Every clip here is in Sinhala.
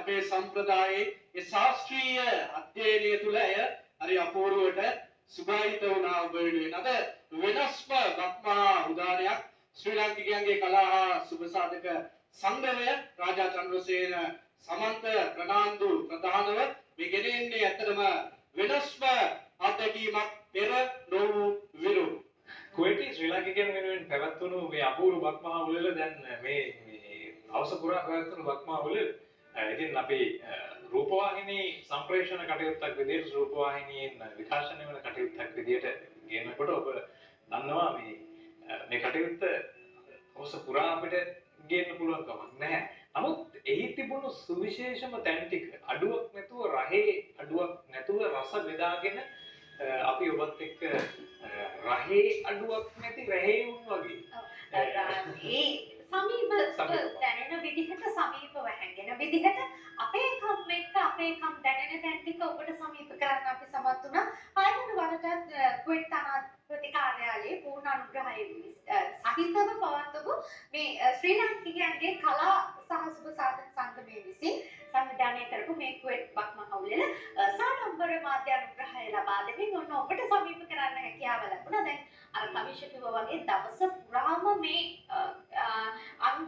අපේ සම්ප්‍රදායේ ඒ ශාස්ත්‍රීය අධ්‍යයනය තුළ එය හරි අපූර්වට සුභාවිත වුණා ඔබ වෙනුවෙන්. අද වෙනස්ම බක්මහා උදානයක් ශ්‍රී ලාංකිකයන්ගේ කලා හා සුභ සාධක සංගමය රාජා චන්ද්‍රසේන සමන්ත ප්‍රනාන්දු ප්‍රධානව මේ ගෙනෙන්නේ ඇත්තටම වෙනස්ම අත්දැකීමක් පෙර නොවූ විරු. කුවේටි ශ්‍රී ලාංකිකයන් වෙනුවෙන් පැවැත්වුණු මේ අපූර්ව බක්මහා උළෙල දැන් මේ අවස පුරා පැවැත්වුණු බක්මහා උළෙල ඉතින් අපි රූපවාහිනී සම්ප්‍රේෂණ කටයුත්තක් විදිහට රූපවාහිනියෙන් විකාශනය වන කටයුත්තක් විදිහට ගෙනකොට ඔබ දන්නවා මේ කටයුත්ත අවස පුරා අපිට ගේන්න පුළුවන් කමක් නැහැ. නමුත් එහි තිබුණු සුවිශේෂම තැන් ටික අඩුවක් නැතුව රහේ අඩුවක් නැතුව රස බෙදාගෙන අපි ඔබත් එක්ක රහේ අඩුවක් නැති රහේුන් වගේ ඒ සමීප දැනෙන විදිහට සමීපව හැංගෙන විදිහට අපේ කම් එක්ක අපේ කම් දැනෙන තැන් ටික ඔබට සමීප කරන්න අපි සමත් වුණා. ආයතන වලට කුවේට් තානාපති කාර්යාලයේ පූර්ණ අනුග්‍රහය සහිතව පවත්වපු මේ ශ්‍රී ලාංකිකයන්ගේ කලා සහ සුබ සාධක සංගමයේ විසින් සංවිධානය කරපු මේ කුවේට් බක්මහා උළෙල සාඩම්බර මාධ්‍ය අනුග්‍රහය ලබා දෙමින් ඔන්න ඔබට සමීප කරන්න හැකියාව ලැබුණා. දැන් අර කමිෂ කිව්වා වගේ දවස පුරාම මේ අංග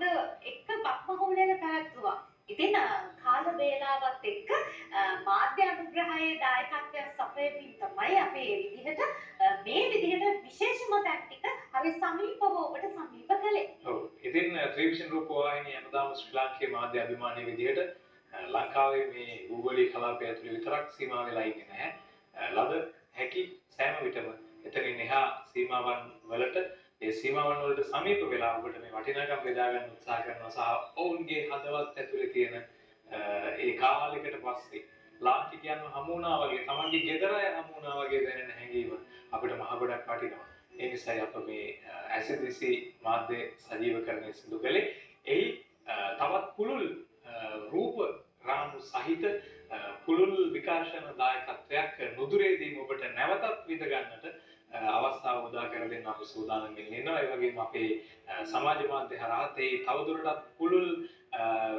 එක්ක බක්මහා උළෙල පැවැත්වුවා. ඉතින් කාල වේලාවත් එක්ක මාධ්‍ය අනුග්‍රහයේ දායකත්වය සපයමින් තමයි අපි මේ විදිහට විශේෂම තැන් ටික හරි සමීපව ඔබට සමීප කළේ. ඔව්. ඉතින් ත්‍රිවිෂන් රූපවාහිනිය හැමදාම ශ්‍රී ලාංකේය මාධ්‍ය අභිමානී විදිහට ලංකාවේ මේ භූගෝලීය කලාපය ඇතුළේ විතරක් සීමා වෙලා ඉන්නේ නැහැ. ලද හැකි සෑම විටම එතනින් එහා සීමාවන් වලට ඒ සීමාවන් වලට සමීප වෙලා ඔබට මේ වටිනාකම් බෙදා ගන්න උත්සාහ කරනවා සහ ඔවුන්ගේ හදවත් ඇතුලේ තියෙන ඒ කාලයකට පස්සේ ලාංකිකයන්ව හමු වුණා වගේ තමන්ගේ ගෙදර අය හමු වුණා වගේ දැනෙන හැඟීම අපිට මහ ගොඩක් වටිනවා. ඒ නිසායි අප මේ ඇසිඩිසි මාධ්‍ය සජීවකරණය සිදු කළේ. එහි තවත් පුළුල් රූප රාමු සහිත පුළුල් විකාශන දායකත්වයක් නුදුරේදීම ඔබට නැවතත් විඳ ගන්නට අවස්ථාව උදා කර දෙන්න අපි සූදානම් වෙන්නේ ඉන්නවා. ඒ වගේම අපේ සමාජ මාධ්‍ය හරහා තවදුරටත් පුළුල්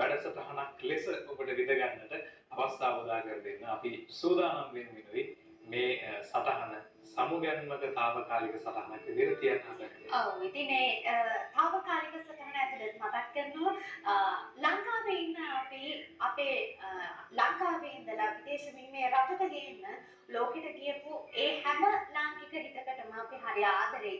වැඩසටහනක් ලෙස ඔබට විඳ ගන්නට අවස්ථාව උදා කර දෙන්න අපි සූදානම් වෙනුයි මේ සටහන සමුගැන්මක තාවකාලික සටහනක් විදිහට තියන්න හදන්නේ. ඔව් ඉතින් මේ තාවකාලික සටහන ඇතුළත මතක් කරනවා ලංකාවේ ඉන්න අපේ ලංකාවේ ඉඳලා විදේශ විනිමය රටට ගේන්න ලෝකෙට ගියපු ඒ හැම ලාංකික හිතකටම අපි හරි ආදරේ.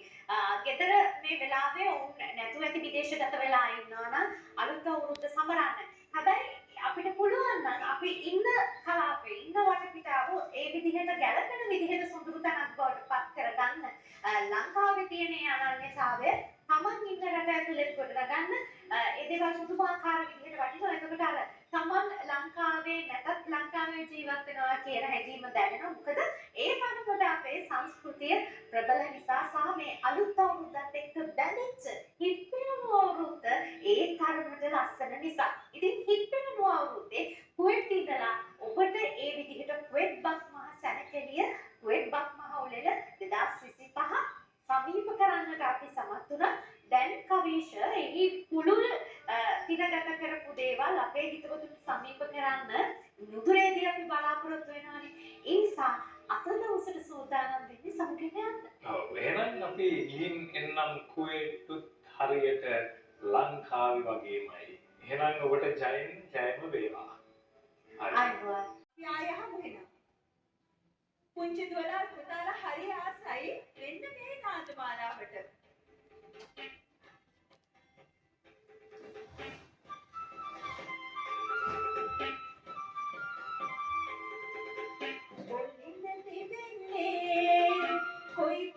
ගෙදර මේ වෙලාවේ උන් නැතුව ඇති විදේශගත වෙලා ඉන්නවා නම් අලුත් අවුරුද්ද සමරන්න. හැබැයි අපිට පුළුවන් නම් අපි ඉන්න කලාපේ ඉන්න වටපිටාව ඒ විදිහට ගැළපෙන විදිහට සොඳුරු තැනක් බවට පත් කරගන්න ලංකාවේ තියෙන අනන්‍යතාවය තමන් ඉන්න රට ඇතුළේ ගොඩනගන්න ඒ දේවල් පුදුමාකාර විදිහට වටිනවා. එතකොට අර තමන් ලංකාවේ නැතත් ලංකාවේ ජීවත් වෙනවා කියන හැඟීම දැනෙනවා. මොකද ඒ තරමට අපේ සංස්කෘතිය ප්‍රබල නිසා සහ මේ අලුත් අවුරුද්දත් එක්ක බැඳිච්ච හිට්පෙනුණු අවුරුද්ද ඒ තරමට ලස්සන නිසා. ඉතින් හිට්පෙනුණු අවුරුද්දේ කුවේට් ඉඳලා ඔබට ඒ විදිහට කුවේට් බක්මහා සැනකෙළිය කුවේට් බක්මහා උළෙල 2025 සමීප කරන්නට අපි සමත් වුණා. දැන් කවීෂ එහි පුළුල් දිනගත කරපු දේවල් අපේ හිතවතුන් සමීප කරන්න නුදුරේදී අපි බලාපොරොත්තු වෙනවානේ. ඒ නිසා අතල උසට සූදානම් වෙන්නේ සමුගෙන යන්න. ඔව් එහෙනම් අපි ගිහින් එන්නම් කුවේට් හරියට ලංකාවේ වගේමයි. එහෙනම් ඔබට ජයම වේවා. අයිබෝන්. යායහම වෙනවා. පුංචි දුවලා පුතාලා හරි ආසයි වෙන්න මේ නාටමාලාවට.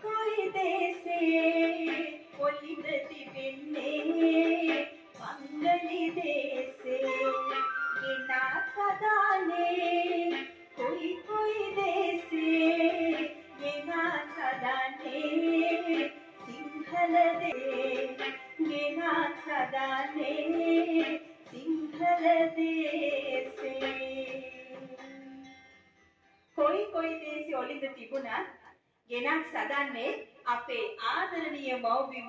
कोई देसे कोलिंद तिबेन्ने मंगली देसे गिना सदाने कोई देसे गिना सदाने सिंहल दे गिना सदाने सिंहल देसे कोई देसे ओलिंद तिबुना ගෙනත් සදන්නේ අපේ ආදරණීය මව්බිම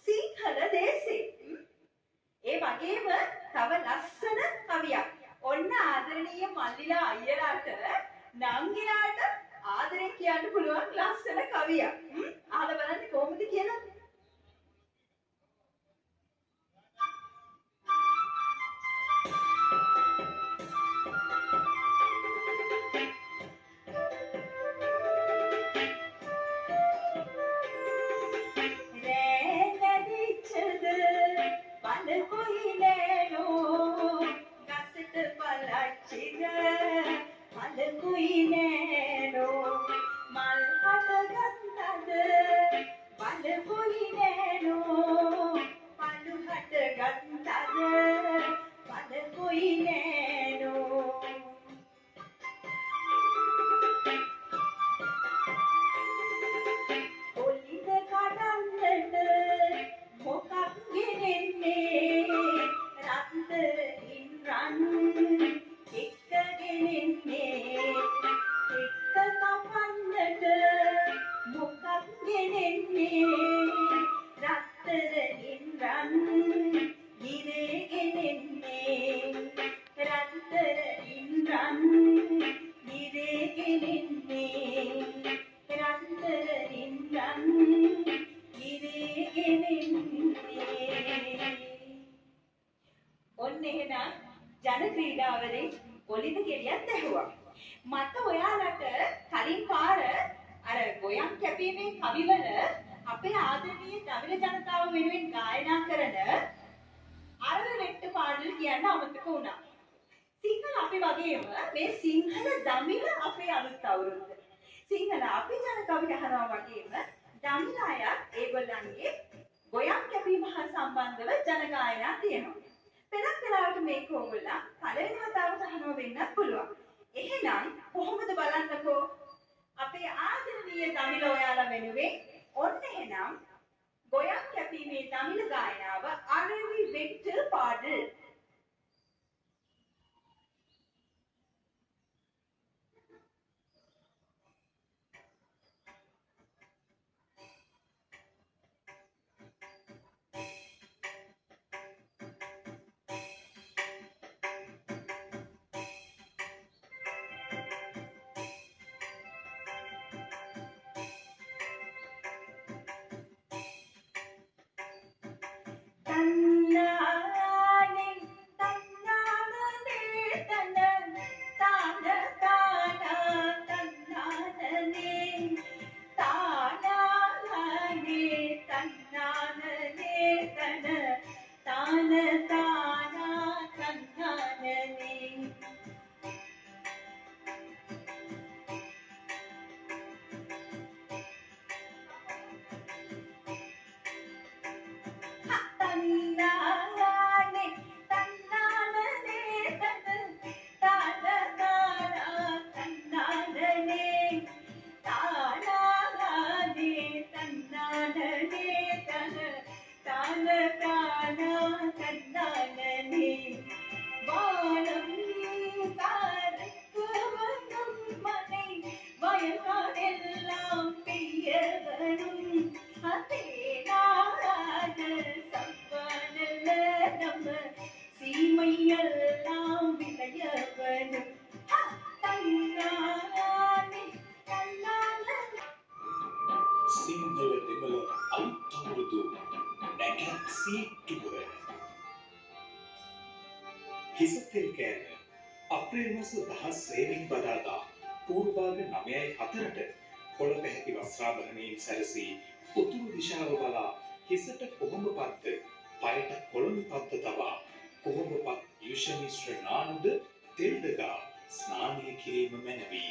සිංහල දේශේ. ඒ වගේම තව ලස්සන කවියක් ඔන්න ආදරණීය මල්ලිලා අයියලාට නංගිලාට ආදරේ කියන්න පුළුවන් ලස්සන කවියක්. අහලා බලන්න කොහොමද කියලා. ඔන්න එහෙනම් ජන ක්‍රීඩාවලින් ඔලිද ගෙඩියක් ඇහුවා. මට ඔයාලට කලින් පාර අර ගොයම් කැපීමේ කවිවල අපේ ආදරණීය දමිළ ජනතාව වෙනුවෙන් ගායනා කරන අරව වෙට්ට පාඩල කියන්න අමතක වුණා. සිංහල අපි වගේම මේ සිංහල දමිළ අපේ අලුත් අවුරුද්ද. සිංහල අපි ජන කවි අහනවා වගේම දමිළ අය ඒගොල්ලන්ගේ ගොයම් කැපීම හා සම්බන්ධව ජන ගායනා තියෙනවා. පෙරක් වෙලාවට මේක ඕගොල්ලන් පළවෙනි වතාවට අහනවා වෙන්නත් පුළුවන්. එහෙනම් කොහොමද බලන්නකෝ අපේ ආදරණීය දමිළ ඔයාලා වෙනුවෙන් ඔන්න එහෙනම් ගොයම් කැපීමේ දමිළ ගායනාව අරවි වෙට්ට පාඩල්. සිංහල දෙමළ අලුත් අවුරුදු නැකත් සීටුව හිසතෙල් කෑම අප්‍රේල් මාස 16 වෙනි බදාදා පූර්වාග 9:04ට කොළ පැහැති වස්ත්‍රාභරණයෙන් සැරසී උතුරු දිශාව බලා හිසට කොහොඹ පත්ත පයට කොළඹ පත්ත තබා කොහොඹ පත් යුෂ මිශ්‍ර නානුද තෙල් දගා ස්නානය කිරීම මැනවි.